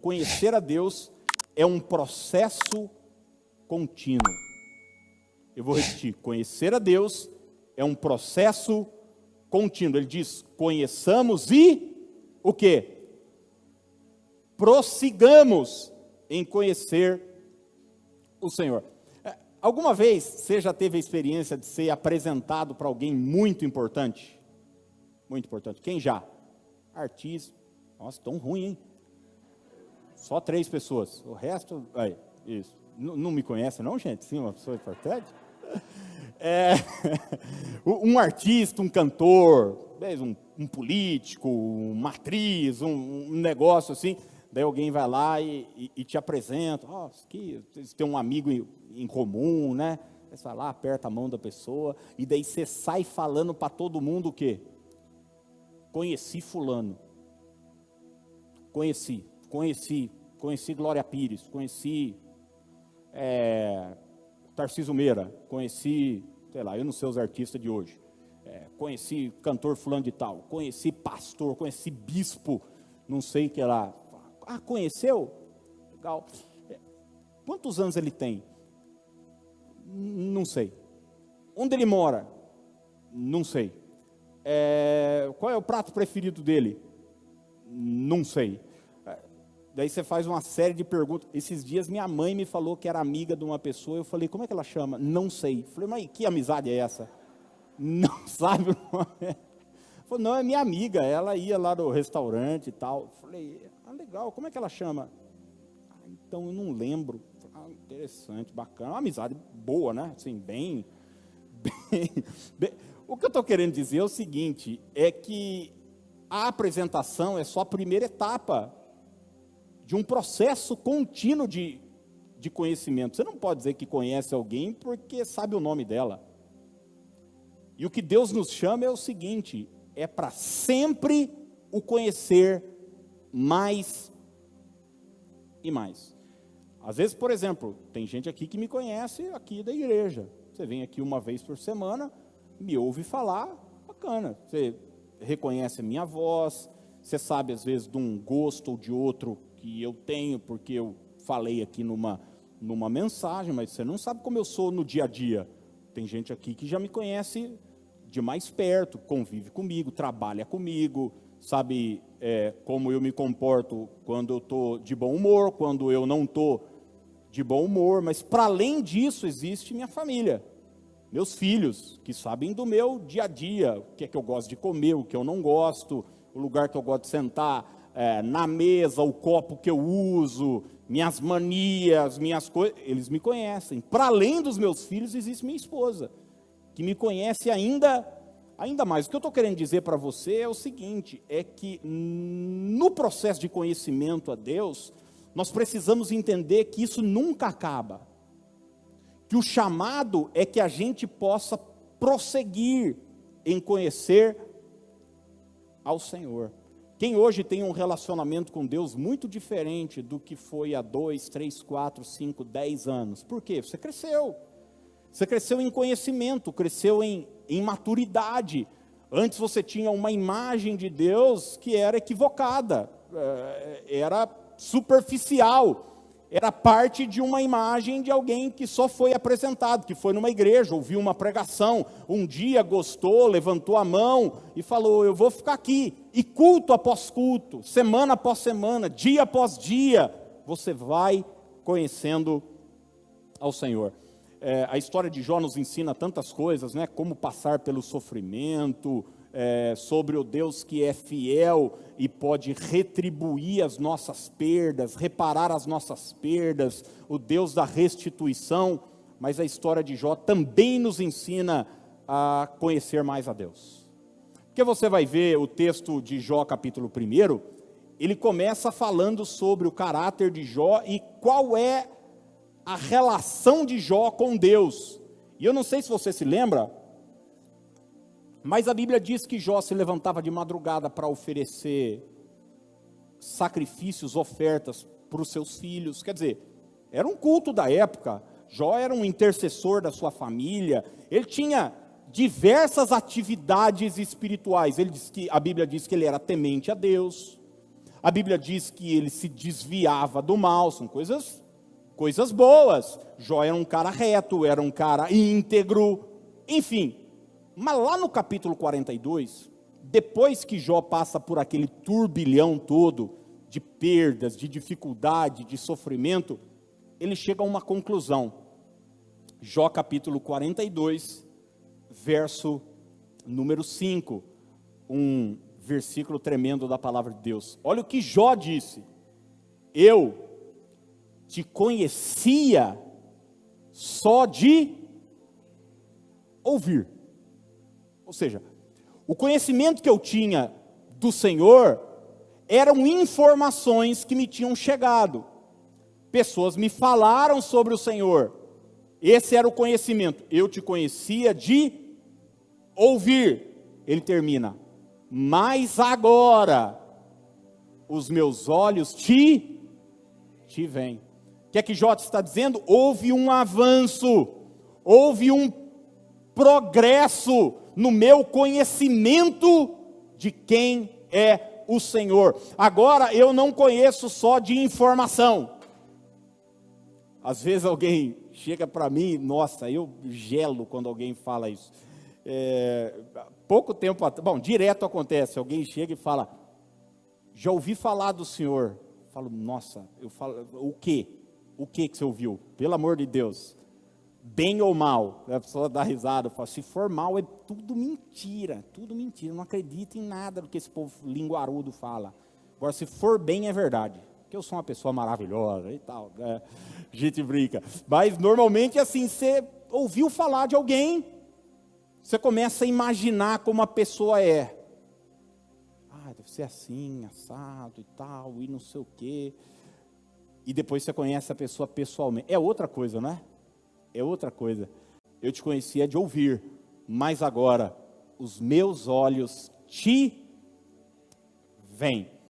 Conhecer a Deus é um processo contínuo. Eu vou repetir, conhecer a Deus é um processo contínuo. Ele diz, conheçamos e o quê? Prossigamos em conhecer o Senhor. Alguma vez você já teve a experiência de ser apresentado para alguém muito importante? Muito importante. Quem já? Artista. Nossa, tão ruim, hein? Só 3 pessoas. O resto, aí, isso. Não me conhece não, gente? Sim, uma pessoa importante? Um artista, um cantor, um político, uma atriz, um negócio assim. Daí alguém vai lá e te apresenta. Aqui, você tem um amigo em comum, né? Você vai lá, aperta a mão da pessoa. E daí você sai falando para todo mundo o quê? Conheci fulano. Conheci Glória Pires, conheci Tarcísio Meira, conheci, sei lá, eu não sei os artistas de hoje, conheci cantor fulano de tal, conheci pastor, conheci bispo, não sei o que lá. Conheceu? Legal. Quantos anos ele tem? Não sei. Onde ele mora? Não sei. Qual é o prato preferido dele? Não sei. Daí você faz uma série de perguntas. Esses dias minha mãe me falou que era amiga de uma pessoa. Eu falei, como é que ela chama? Não sei. Falei, mas que amizade é essa? Não sabe o nome? Falei, não, é minha amiga. Ela ia lá no restaurante e tal. Falei, legal, como é que ela chama? Então eu não lembro. Interessante, bacana. Uma amizade boa, né? Assim, bem. O que eu estou querendo dizer é o seguinte, é que a apresentação é só a primeira etapa de um processo contínuo de conhecimento. Você não pode dizer que conhece alguém porque sabe o nome dela. E o que Deus nos chama é o seguinte, é para sempre o conhecer mais e mais. Às vezes, por exemplo, tem gente aqui que me conhece aqui da igreja. Você vem aqui uma vez por semana, me ouve falar, bacana. Você reconhece a minha voz, você sabe às vezes de um gosto ou de outro que eu tenho, porque eu falei aqui numa mensagem, mas você não sabe como eu sou no dia a dia. Tem gente aqui que já me conhece de mais perto, convive comigo, trabalha comigo, sabe como eu me comporto quando eu estou de bom humor, quando eu não estou de bom humor, mas para além disso existe minha família, meus filhos, que sabem do meu dia a dia, o que é que eu gosto de comer, o que eu não gosto, o lugar que eu gosto de sentar, na mesa, o copo que eu uso, minhas manias, minhas coisas, eles me conhecem. Para além dos meus filhos, existe minha esposa, que me conhece ainda mais. O que eu estou querendo dizer para você é o seguinte, é que no processo de conhecimento a Deus, nós precisamos entender que isso nunca acaba, que o chamado é que a gente possa prosseguir em conhecer ao Senhor. Quem hoje tem um relacionamento com Deus muito diferente do que foi há 2, 3, 4, 5, 10 anos. Por quê? Você cresceu. Você cresceu em conhecimento, cresceu em maturidade. Antes você tinha uma imagem de Deus que era equivocada, era superficial, era parte de uma imagem de alguém que só foi apresentado, que foi numa igreja, ouviu uma pregação, um dia gostou, levantou a mão e falou, eu vou ficar aqui. E culto após culto, semana após semana, dia após dia, você vai conhecendo ao Senhor. A história de Jó nos ensina tantas coisas, né? Como passar pelo sofrimento, sobre o Deus que é fiel e pode retribuir as nossas perdas, reparar as nossas perdas, o Deus da restituição, mas a história de Jó também nos ensina a conhecer mais a Deus. Porque você vai ver o texto de Jó capítulo 1, ele começa falando sobre o caráter de Jó e qual é a relação de Jó com Deus. E eu não sei se você se lembra, mas a Bíblia diz que Jó se levantava de madrugada para oferecer sacrifícios, ofertas para os seus filhos. Quer dizer, era um culto da época. Jó era um intercessor da sua família. Ele tinha diversas atividades espirituais. A Bíblia diz que ele era temente a Deus. A Bíblia diz que ele se desviava do mal, são coisas boas. Jó era um cara reto, era um cara íntegro, enfim. Mas lá no capítulo 42, depois que Jó passa por aquele turbilhão todo de perdas, de dificuldade, de sofrimento, ele chega a uma conclusão. Jó capítulo 42, verso número 5, um versículo tremendo da palavra de Deus. Olha o que Jó disse: eu te conhecia só de ouvir. Ou seja, o conhecimento que eu tinha do Senhor eram informações que me tinham chegado. Pessoas me falaram sobre o Senhor. Esse era o conhecimento. Eu te conhecia de ouvir. Ele termina: mas agora os meus olhos te veem. O que é que Jó está dizendo? Houve um avanço, houve um progresso no meu conhecimento de quem é o Senhor. Agora eu não conheço só de informação. Às vezes alguém chega para mim, nossa, eu gelo quando alguém fala isso. Pouco tempo atrás, bom, direto acontece, alguém chega e fala: já ouvi falar do Senhor. Eu falo, nossa, eu falo, o quê? O que você ouviu? Pelo amor de Deus, bem ou mal? A pessoa dá risada, fala: se for mal é tudo mentira, não acredito em nada do que esse povo linguarudo fala. Agora, se for bem, é verdade, porque eu sou uma pessoa maravilhosa e tal, né? A gente brinca, mas normalmente assim, você ouviu falar de alguém, você começa a imaginar como a pessoa é. Deve ser assim, assado e tal, e não sei o quê. E depois você conhece a pessoa pessoalmente. É outra coisa, não é? É outra coisa. Eu te conhecia de ouvir, mas agora os meus olhos te veem.